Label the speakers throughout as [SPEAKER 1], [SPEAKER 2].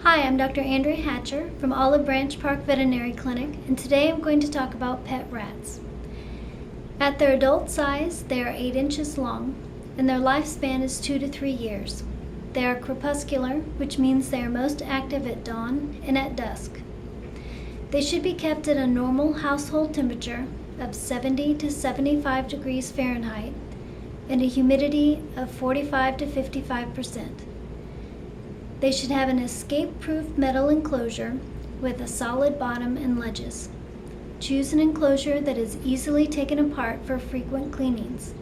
[SPEAKER 1] Hi, I'm Dr. Anndrea Hatcher from Olive Branch Parke Veterinary Clinic, and today I'm going to talk about pet rats. At their adult size, they are 8 inches long, and their lifespan is 2 to 3 years. They are crepuscular, which means they are most active at dawn and at dusk. They should be kept at a normal household temperature of 70 to 75 degrees Fahrenheit and a humidity of 45 to 55%. They should have an escape-proof metal enclosure with a solid bottom and ledges. Choose an enclosure that is easily taken apart for frequent cleanings.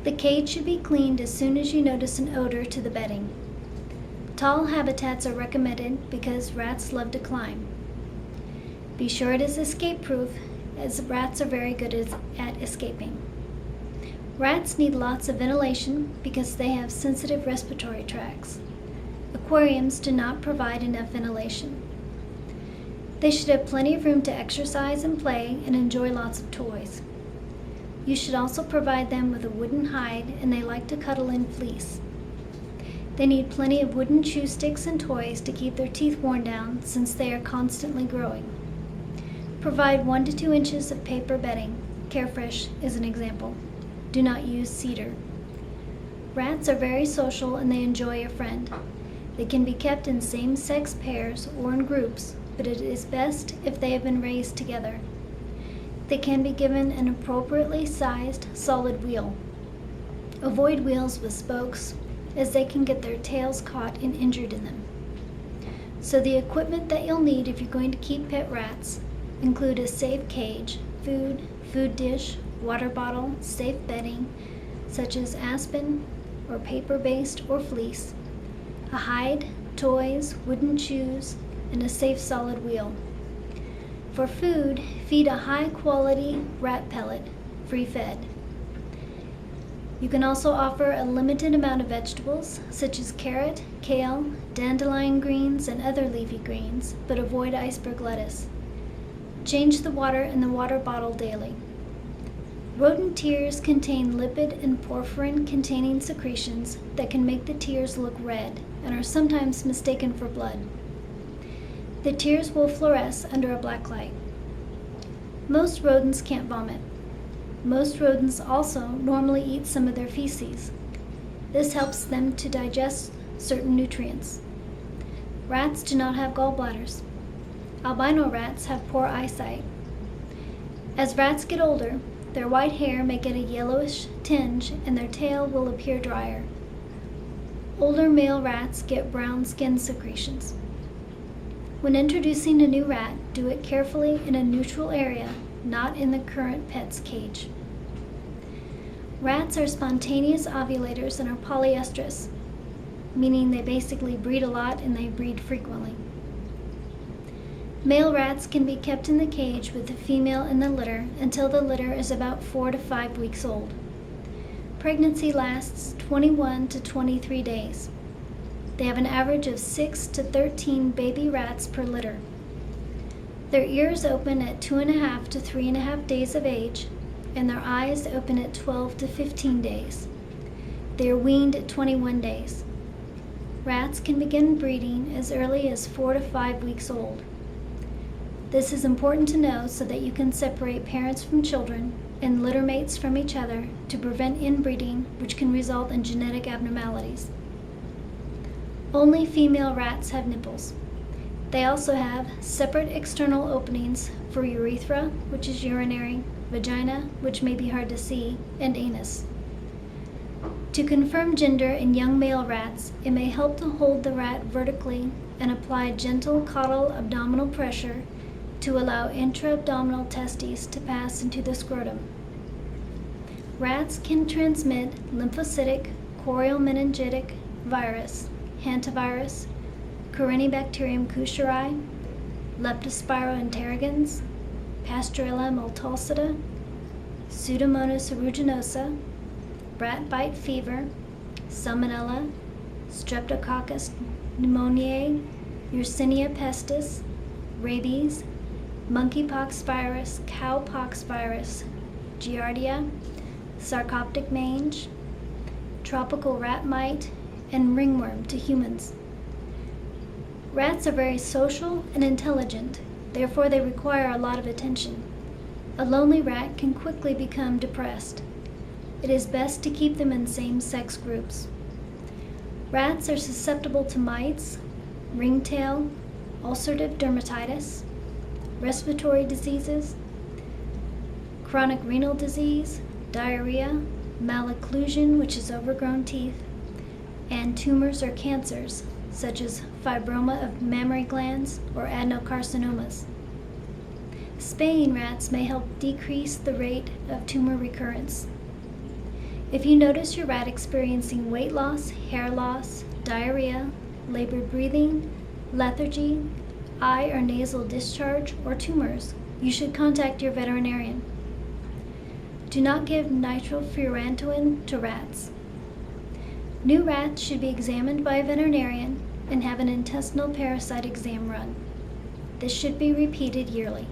[SPEAKER 1] The cage should be cleaned as soon as you notice an odor to the bedding. Tall habitats are recommended because rats love to climb. Be sure it is escape-proof, as rats are very good at escaping. Rats need lots of ventilation because they have sensitive respiratory tracts. Aquariums do not provide enough ventilation. They should have plenty of room to exercise and play and enjoy lots of toys. You should also provide them with a wooden hide, and they like to cuddle in fleece. They need plenty of wooden chew sticks and toys to keep their teeth worn down since they are constantly growing. Provide 1 to 2 inches of paper bedding. Carefresh is an example. Do not use cedar. Rats are very social and they enjoy a friend. They can be kept in same-sex pairs or in groups, but it is best if they have been raised together. They can be given an appropriately sized solid wheel. Avoid wheels with spokes, as they can get their tails caught and injured in them. So the equipment that you'll need if you're going to keep pet rats include a safe cage, food dish, water bottle, safe bedding, such as aspen or paper-based or fleece, a hide, toys, wooden chews, and a safe solid wheel. For food, feed a high-quality rat pellet, free-fed. You can also offer a limited amount of vegetables, such as carrot, kale, dandelion greens, and other leafy greens, but avoid iceberg lettuce. Change the water in the water bottle daily. Rodent tears contain lipid and porphyrin-containing secretions that can make the tears look red and are sometimes mistaken for blood. The tears will fluoresce under a black light. Most rodents can't vomit. Most rodents also normally eat some of their feces. This helps them to digest certain nutrients. Rats do not have gallbladders. Albino rats have poor eyesight. As rats get older, their white hair may get a yellowish tinge and their tail will appear drier. Older male rats get brown skin secretions. When introducing a new rat, do it carefully in a neutral area, not in the current pet's cage. Rats are spontaneous ovulators and are polyestrous, meaning they basically breed a lot and they breed frequently. Male rats can be kept in the cage with the female in the litter until the litter is about 4 to 5 weeks old. Pregnancy lasts 21 to 23 days. They have an average of 6 to 13 baby rats per litter. Their ears open at 2.5 to 3.5 days of age, and their eyes open at 12 to 15 days. They are weaned at 21 days. Rats can begin breeding as early as 4 to 5 weeks old. This is important to know so that you can separate parents from children and litter mates from each other to prevent inbreeding, which can result in genetic abnormalities. Only female rats have nipples. They also have separate external openings for urethra, which is urinary, vagina, which may be hard to see, and anus. To confirm gender in young male rats, it may help to hold the rat vertically and apply gentle caudal abdominal pressure to allow intra-abdominal testes to pass into the scrotum. Rats can transmit lymphocytic choriomeningitic virus, hantavirus, Corynebacterium cusheri, Leptospira interrogans, Pasteurella multocida, Pseudomonas aeruginosa, rat bite fever, Salmonella, Streptococcus pneumoniae, Yersinia pestis, rabies, monkeypox virus, cowpox virus, Giardia, sarcoptic mange, tropical rat mite, and ringworm to humans. Rats are very social and intelligent, therefore they require a lot of attention. A lonely rat can quickly become depressed. It is best to keep them in same-sex groups. Rats are susceptible to mites, ringtail, ulcerative dermatitis, respiratory diseases, chronic renal disease, diarrhea, malocclusion, which is overgrown teeth, and tumors or cancers, such as fibroma of mammary glands or adenocarcinomas. Spaying rats may help decrease the rate of tumor recurrence. If you notice your rat experiencing weight loss, hair loss, diarrhea, labored breathing, lethargy, eye or nasal discharge, or tumors, you should contact your veterinarian. Do not give nitrofurantoin to rats. New rats should be examined by a veterinarian and have an intestinal parasite exam run. This should be repeated yearly.